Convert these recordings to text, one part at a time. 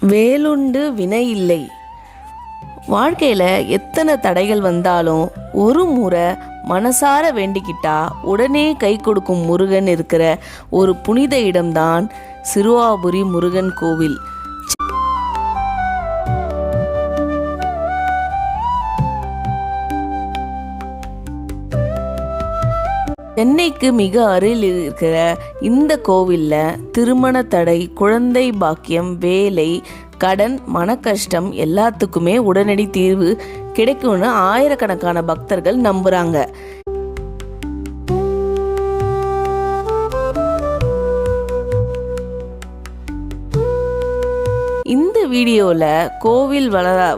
வேலுண்டு வினை இல்லை. வாழ்க்கையில் எத்தனை தடைகள் வந்தாலும் ஒரு முறை மனசார வேண்டிக்கிட்டா உடனே கை கொடுக்கும் முருகன் இருக்கிற ஒரு புனித இடம்தான் சிறுவாபுரி முருகன் கோவில். சென்னைக்கு மிக அருகில் இருக்கிற இந்த கோவிலில் திருமண தடை, குழந்தை பாக்கியம், வேலை, கடன், மன கஷ்டம் எல்லாத்துக்குமே உடனடி தீர்வு கிடைக்கும்னு ஆயிரக்கணக்கான பக்தர்கள் நம்புகிறாங்க. இந்த வீடியோவில் கோவில்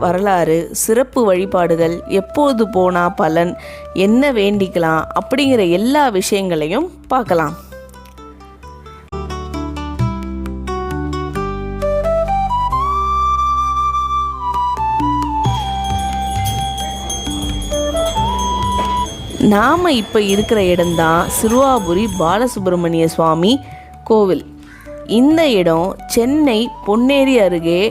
வரலாறு, சிறப்பு வழிபாடுகள், எப்போது போனால் பலன், என்ன வேண்டிக்கலாம் அப்படிங்கிற எல்லா விஷயங்களையும் பார்க்கலாம். நாம் இப்போ இருக்கிற இடம்தான் சிறுவாபுரி பாலசுப்ரமணிய சுவாமி கோவில். இந்த இடம் சென்னை பொன்னேரி அருகே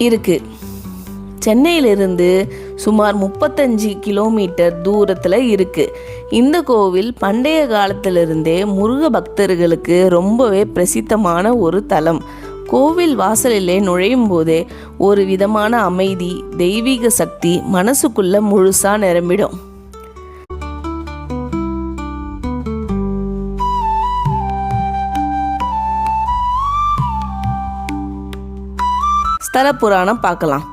இருக்கு. சென்னையிலிருந்து சுமார் 35 கிலோமீட்டர் தூரத்தில் இருக்குது. இந்த கோவில் பண்டைய காலத்திலிருந்தே முருக பக்தர்களுக்கு ரொம்பவே பிரசித்தமான ஒரு தலம். கோவில் வாசலிலே நுழையும் போதே ஒரு விதமான அமைதி, தெய்வீக சக்தி மனசுக்குள்ள முழுசா நிரம்பிடும். ஸ்தல புராணம் பார்க்கலாம்.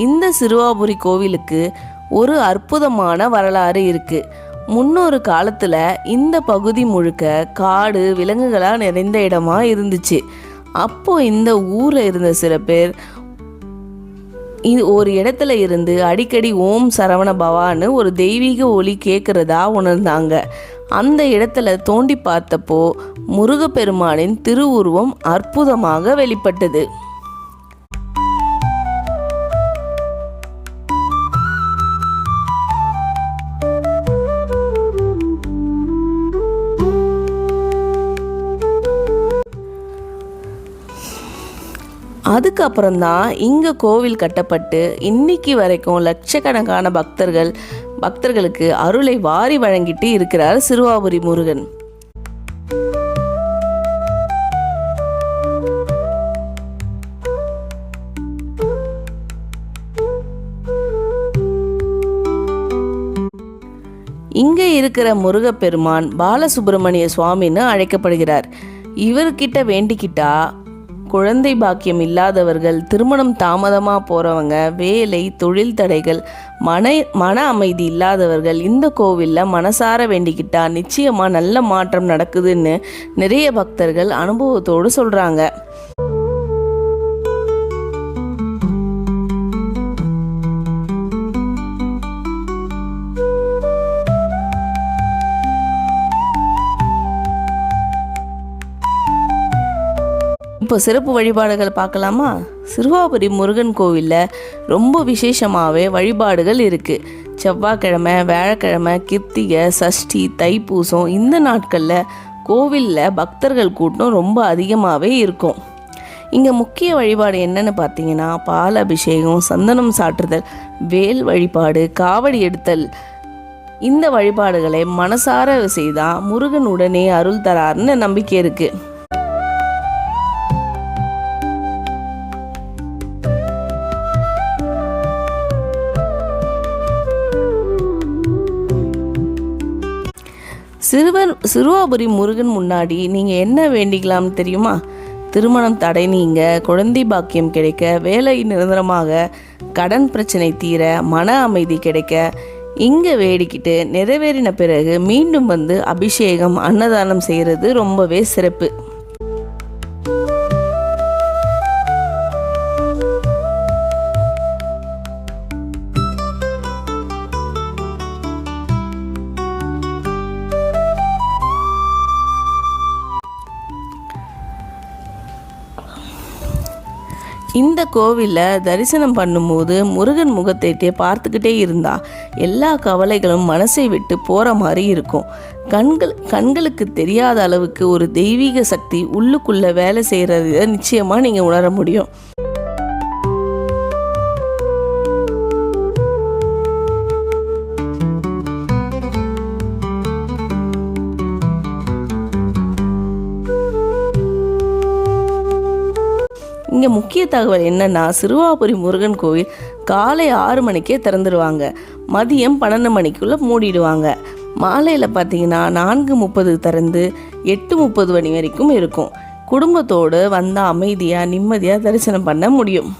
இந்த சிறுவாபுரி கோவிலுக்கு ஒரு அற்புதமான வரலாறு இருக்கு. முன்னொரு காலத்துல இந்த பகுதி முழுக்க காடு, விலங்குகளாக நிறைந்த இடமா இருந்துச்சு. அப்போ இந்த ஊர்ல இருந்த சில பேர் ஒரு இடத்துல இருந்து அடிக்கடி ஓம் சரவண பவான்னு ஒரு தெய்வீக ஒலி கேட்கறதா உணர்ந்தாங்க. அந்த இடத்துல தோண்டி பார்த்தப்போ முருகப்பெருமானின் திருவுருவம் அற்புதமாக வெளிப்பட்டது. அதுக்கப்புறம்தான் இங்கே கோவில் கட்டப்பட்டு இன்னைக்கு வரைக்கும் லட்சக்கணக்கான பக்தர்களுக்கு அருளை வாரி வழங்கிட்டு இருக்கிறார் சிறுவாபுரி முருகன். இங்கே இருக்கிற முருகப்பெருமான் பாலசுப்ரமணிய சுவாமின்னு அழைக்கப்படுகிறார். இவர்கிட்ட வேண்டிக்கிட்டா குழந்தை பாக்கியம் இல்லாதவர்கள், திருமணம் தாமதமாக போகிறவங்க, வேலை, தொழில் தடைகள், மன அமைதி இல்லாதவர்கள் இந்த கோவிலில் மனசார வேண்டிக்கிட்டா நிச்சயமாக நல்ல மாற்றம் நடக்குதுன்னு நிறைய பக்தர்கள் அனுபவத்தோடு சொல்கிறாங்க. இப்போ சிறப்பு வழிபாடுகள் பார்க்கலாமா? சிறுவாபுரி முருகன் கோவிலில் ரொம்ப விசேஷமாகவே வழிபாடுகள் இருக்குது. செவ்வாய்க்கிழமை, வியாழக்கிழமை, கிருத்திகை, சஷ்டி, தைப்பூசம் இந்த நாட்களில் கோவிலில் பக்தர்கள் கூட்டம் ரொம்ப அதிகமாகவே இருக்கும். இங்கே முக்கிய வழிபாடு என்னன்னு பார்த்தீங்கன்னா பால் அபிஷேகம், சந்தனம் சாற்றுதல், வேல் வழிபாடு, காவடி எடுத்தல். இந்த வழிபாடுகளை மனசார செய்தால் முருகன் உடனே அருள் தராருன்னு நம்பிக்கை இருக்குது. சிறுவாபுரி முருகன் முன்னாடி நீங்கள் என்ன வேண்டிக்கலாம்னு தெரியுமா? திருமணம் தடை நீங்க, குழந்தை பாக்கியம் கிடைக்க, வேலை நிரந்தரமாக, கடன் பிரச்சனை தீர, மன அமைதி கிடைக்க இங்கே வேடிக்கிட்டு நிறைவேறின பிறகு மீண்டும் வந்து அபிஷேகம், அன்னதானம் செய்கிறது ரொம்பவே சிறப்பு. இந்த கோவிலில் தரிசனம் பண்ணும்போது முருகன் முகத்தை பார்த்துக்கிட்டே இருந்தா எல்லா கவலைகளும் மனசை விட்டு போகிற மாதிரி இருக்கும். கண்களுக்கு தெரியாத அளவுக்கு ஒரு தெய்வீக சக்தி உள்ளுக்குள்ளே வேலை செய்கிறத நிச்சயமாக நீங்கள் உணர முடியும். இங்கே முக்கிய தகவல் என்னென்னா, சிறுவாபுரி முருகன் கோவில் காலை 6 மணிக்கே திறந்துடுவாங்க, மதியம் 12 மணிக்குள்ளே மூடிடுவாங்க. மாலையில் பார்த்தீங்கன்னா 4:30 திறந்து 8:30 மணி வரைக்கும் இருக்கும். குடும்பத்தோடு வந்தால் அமைதியாக நிம்மதியாக தரிசனம் பண்ண முடியும்.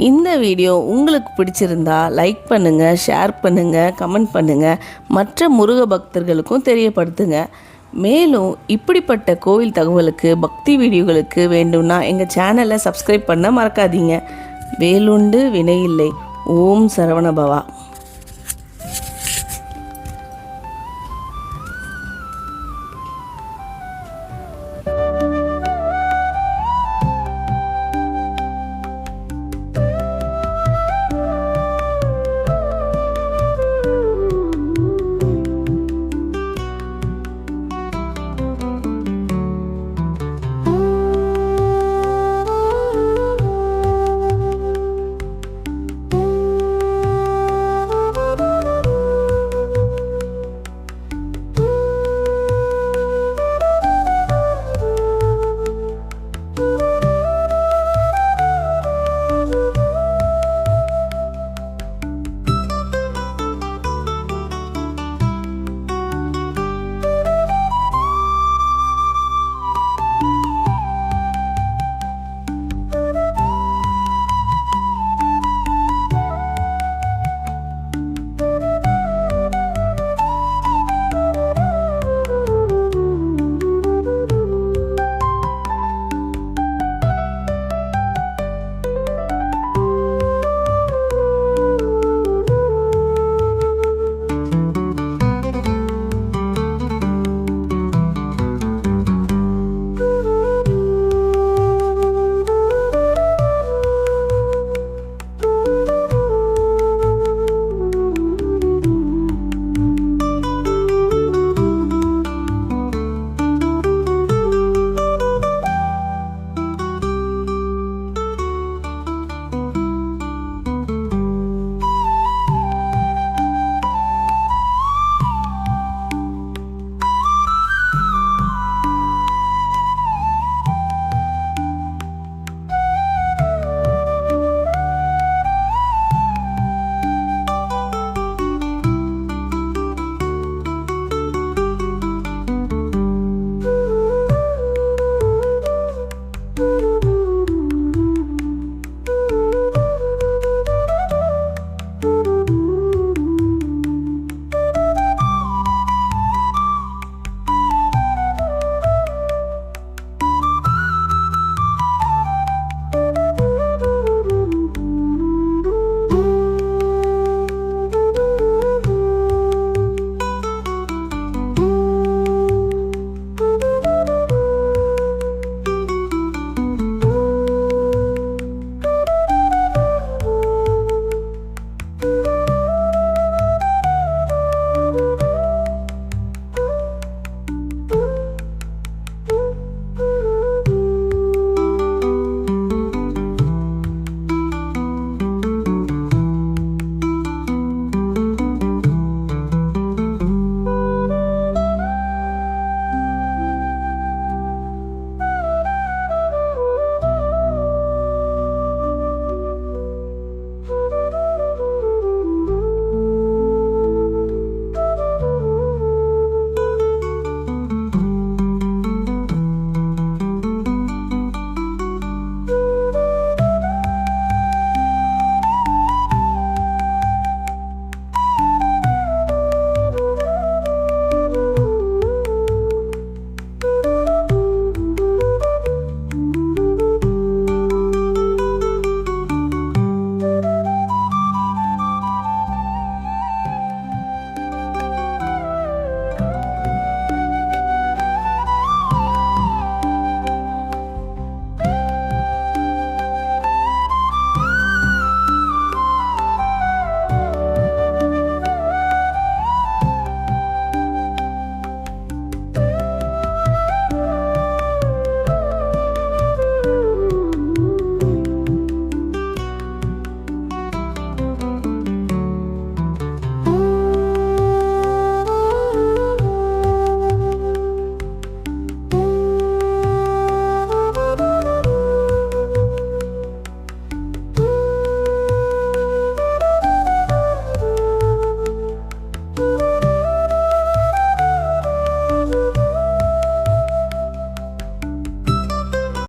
இந்த வீடியோ உங்களுக்கு பிடிச்சிருந்தா லைக் பண்ணுங்கள், ஷேர் பண்ணுங்கள், கமெண்ட் பண்ணுங்கள், மற்ற முருக பக்தர்களுக்கும் தெரியப்படுத்துங்க. மேலும் இப்படிப்பட்ட கோவில் தகவலுக்கு, பக்தி வீடியோகளுக்கு வேண்டும்னா எங்கள் சேனலை சப்ஸ்கிரைப் பண்ண மறக்காதீங்க. வேலுண்டு வினையில்லை. ஓம் சரவணபவா.